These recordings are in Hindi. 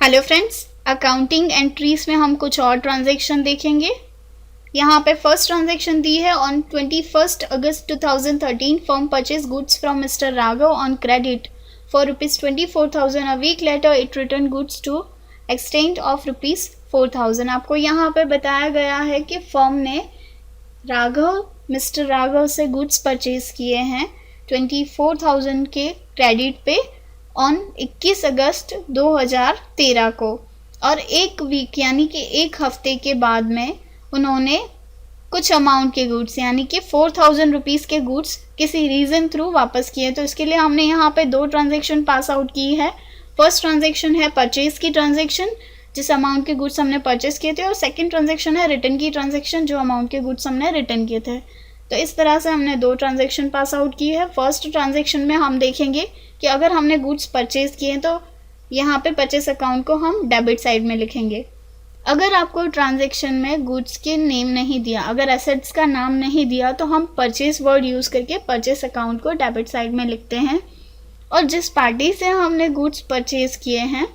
हेलो फ्रेंड्स, अकाउंटिंग एंट्रीज में हम कुछ और ट्रांजैक्शन देखेंगे। यहाँ पे फर्स्ट ट्रांजैक्शन दी है on 21 August 2013 firm purchase goods from mister Raghav on credit for ₹24,000। A week later it return goods to extent of ₹4,000। आपको यहाँ पे बताया गया है कि फर्म ने मिस्टर राघव से गुड्स परचेज किए हैं 24,000 के क्रेडिट पे ऑन 21 अगस्त 2013 को, और एक वीक यानी कि एक हफ्ते के बाद में उन्होंने कुछ अमाउंट के गुड्स यानी कि 4,000 रुपीज़ के गुड्स किसी रीज़न थ्रू वापस किए। तो इसके लिए हमने यहाँ पे दो ट्रांजैक्शन पास आउट की है। फर्स्ट ट्रांजैक्शन है परचेज की ट्रांजैक्शन, जिस अमाउंट के गुड्स हमने परचेज किए थे, और सेकंड ट्रांजैक्शन है रिटर्न की ट्रांजैक्शन, जो अमाउंट के गुड्स हमने रिटर्न किए थे। तो इस तरह से हमने दो ट्रांजैक्शन पास आउट की है। फर्स्ट ट्रांजैक्शन में हम देखेंगे कि अगर हमने गुड्स परचेज किए हैं तो यहाँ पे परचेज अकाउंट को हम डेबिट साइड में लिखेंगे। अगर आपको ट्रांजैक्शन में गुड्स के नेम नहीं दिया, अगर एसेट्स का नाम नहीं दिया, तो हम परचेज वर्ड यूज़ करके परचेज अकाउंट को डेबिट साइड में लिखते हैं। और जिस पार्टी से हमने गुड्स परचेज किए हैं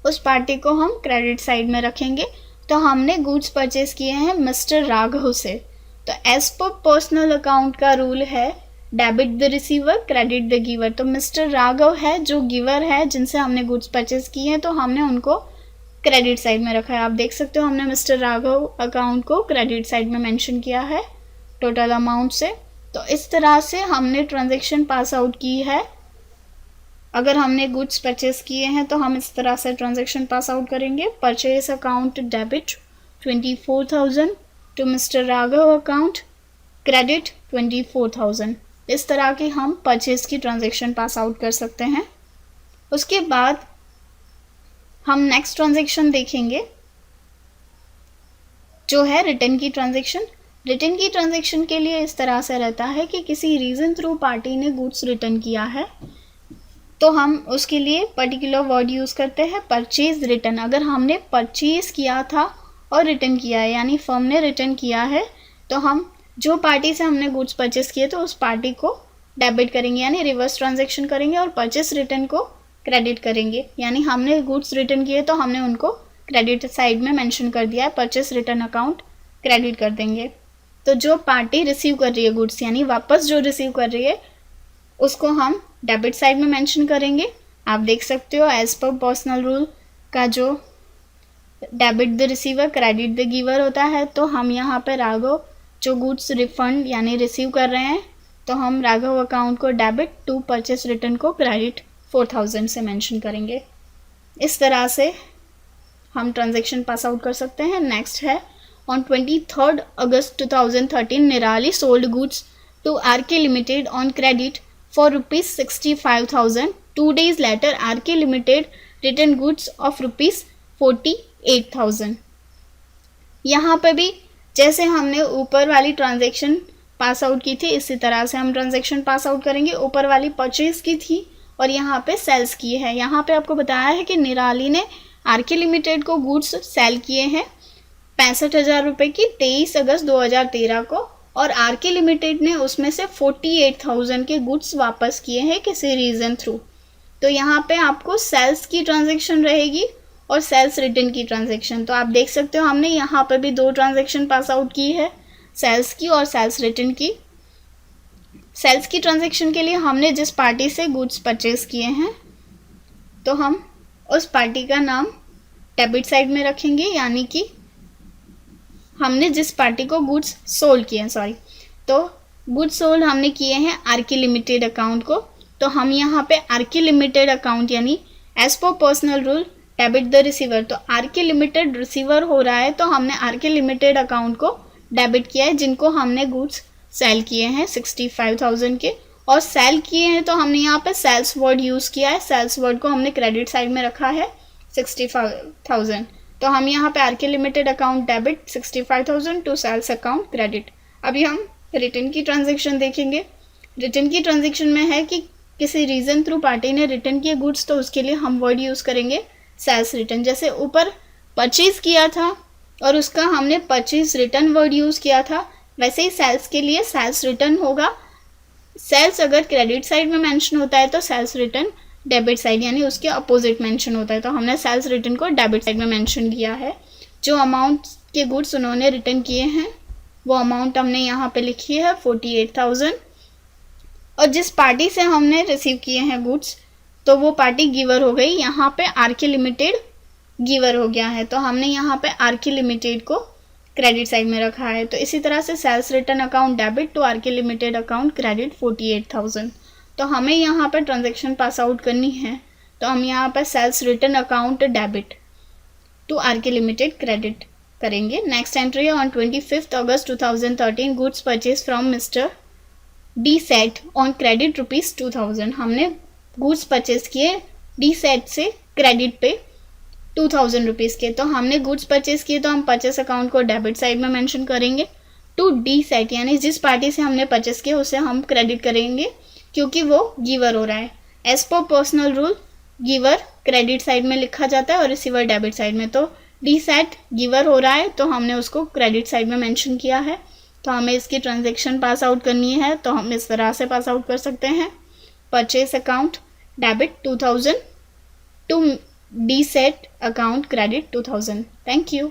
उस पार्टी को हम क्रेडिट साइड में रखेंगे। तो हमने गुड्स परचेज किए हैं मिस्टर राघव से, तो एज पर पर्सनल अकाउंट का रूल है debit the receiver credit the giver. तो मिस्टर राघव है जो गिवर है, जिनसे हमने गुड्स परचेज किए हैं, तो हमने उनको क्रेडिट साइड में रखा है। आप देख सकते हो हमने मिस्टर राघव अकाउंट को क्रेडिट साइड में मेंशन किया है टोटल अमाउंट से। तो इस तरह से हमने ट्रांजैक्शन पास आउट की है। अगर हमने गुड्स परचेज किए हैं तो हम इस तरह से ट्रांजैक्शन पास आउट करेंगे। Purchase account debit 24,000 to mister Raghav account credit 24,000। इस तरह की हम परचेज की ट्रांजैक्शन पास आउट कर सकते हैं। उसके बाद हम नेक्स्ट ट्रांजैक्शन देखेंगे जो है रिटर्न की ट्रांजैक्शन। रिटर्न की ट्रांजैक्शन के लिए इस तरह से रहता है कि किसी रीज़न थ्रू पार्टी ने गुड्स रिटर्न किया है तो हम उसके लिए पर्टिकुलर वर्ड यूज़ करते हैं परचेज रिटर्न। अगर हमने परचेज किया था और रिटर्न किया है यानी फर्म ने रिटर्न किया है, तो हम जो पार्टी से हमने गुड्स परचेज किए तो उस पार्टी को डेबिट करेंगे यानी रिवर्स ट्रांजैक्शन करेंगे, और परचेज रिटर्न को क्रेडिट करेंगे यानी हमने गुड्स रिटर्न किए तो हमने उनको क्रेडिट साइड में मेंशन कर दिया है, परचेज रिटर्न अकाउंट क्रेडिट कर देंगे। तो जो पार्टी रिसीव कर रही है गुड्स यानी वापस जो रिसीव कर रही है उसको हम डेबिट साइड में मेंशन करेंगे। आप देख सकते हो एज पर पर्सनल रूल का जो debit the receiver credit the giver होता है, तो हम यहाँ पे राघव जो गुड्स रिफंड यानी रिसीव कर रहे हैं तो हम राघव अकाउंट को डेबिट टू परचेस रिटर्न को क्रेडिट 4,000 से मेंशन करेंगे। इस तरह से हम ट्रांजैक्शन पास आउट कर सकते हैं। नेक्स्ट है on 23 August 2013 Nirali sold goods to RK limited on credit for ₹65,000. 2 days later, RK Limited returned goods of ₹48,000. यहाँ पे भी जैसे हमने ऊपर वाली ट्रांजैक्शन पास आउट की थी इसी तरह से हम ट्रांजैक्शन पास आउट करेंगे। ऊपर वाली परचेज की थी और यहाँ पे सेल्स की है। यहाँ पे आपको बताया है कि निराली ने RK लिमिटेड को गुड्स सेल किए हैं 65,000 रुपये की 23 अगस्त 2013 को, और आरके लिमिटेड ने उसमें से 48,000 के गुड्स वापस किए हैं किसी रीज़न थ्रू। तो यहाँ पे आपको सेल्स की ट्रांजैक्शन रहेगी और सेल्स रिटर्न की ट्रांजैक्शन। तो आप देख सकते हो हमने यहाँ पे भी दो ट्रांजैक्शन पास आउट की है, सेल्स की और सेल्स रिटर्न की। सेल्स की ट्रांजैक्शन के लिए हमने जिस पार्टी से गुड्स परचेज किए हैं तो हम उस पार्टी का नाम डेबिट साइड में रखेंगे, यानी कि हमने जिस पार्टी को गुड्स सोल्ड किए हैं तो गुड्स सोल्ड हमने किए हैं आरके लिमिटेड अकाउंट को, तो हम यहाँ पे आरके लिमिटेड अकाउंट यानी as per personal rule debit the receiver. तो आरके लिमिटेड रिसीवर हो रहा है तो हमने आरके लिमिटेड अकाउंट को डेबिट किया है जिनको हमने गुड्स सेल किए हैं 65,000 के, और सेल किए हैं तो हमने यहाँ पे सेल्स वर्ड यूज़ किया है। सेल्स वर्ड को हमने क्रेडिट साइड में रखा है 65,000। तो हम यहाँ पे RK limited account debit 65,000 to sales account credit. अभी हम रिटर्न की ट्रांजैक्शन देखेंगे। रिटर्न की ट्रांजैक्शन में है कि किसी रीज़न थ्रू पार्टी ने रिटर्न किए गुड्स, तो उसके लिए हम वर्ड यूज़ करेंगे सेल्स रिटर्न। जैसे ऊपर परचेज किया था और उसका हमने परचेज रिटर्न वर्ड यूज़ किया था, वैसे ही सेल्स के लिए सेल्स रिटर्न होगा। सेल्स अगर क्रेडिट साइड में मेंशन होता है तो सेल्स रिटर्न डेबिट साइड, यानी उसके अपोजिट मेंशन होता है। तो हमने सेल्स रिटर्न को डेबिट साइड में मेंशन किया है। जो अमाउंट के गुड्स उन्होंने रिटर्न किए हैं वो अमाउंट हमने यहाँ पे लिखी है 48,000। और जिस पार्टी से हमने रिसीव किए हैं गुड्स तो वो पार्टी गिवर हो गई। यहाँ पे आरके लिमिटेड गिवर हो गया है, तो हमने यहाँ पे आरके लिमिटेड को क्रेडिट साइड में रखा है। तो इसी तरह से sales return account debit to RK limited account credit 48,000। तो हमें यहाँ पर ट्रांजैक्शन पास आउट करनी है, तो हम यहाँ पर sales return account debit to RK limited credit करेंगे। नेक्स्ट एंट्री है on 25 August 2013 goods purchase from mister D set on credit ₹2000। हमने गुड्स परचेज किए डी सेट से क्रेडिट पे 2000 रुपीज़ के। तो हमने गुड्स परचेज किए तो हम परचेस अकाउंट को डेबिट साइड में मेंशन करेंगे। टू डी सेट यानी जिस पार्टी से हमने परचेस किया उसे हम क्रेडिट करेंगे क्योंकि वो गिवर हो रहा है। As per personal rule giver credit side में लिखा जाता है और रिसीवर डेबिट साइड में। तो डी सेट गिवर हो रहा है तो हमने उसको क्रेडिट साइड में मेंशन किया है। तो हमें इसकी ट्रांजैक्शन पास आउट करनी है, तो हम इस तरह से पास आउट कर सकते हैं। Purchase account debit 2000 to D set account credit 2000। Thank you.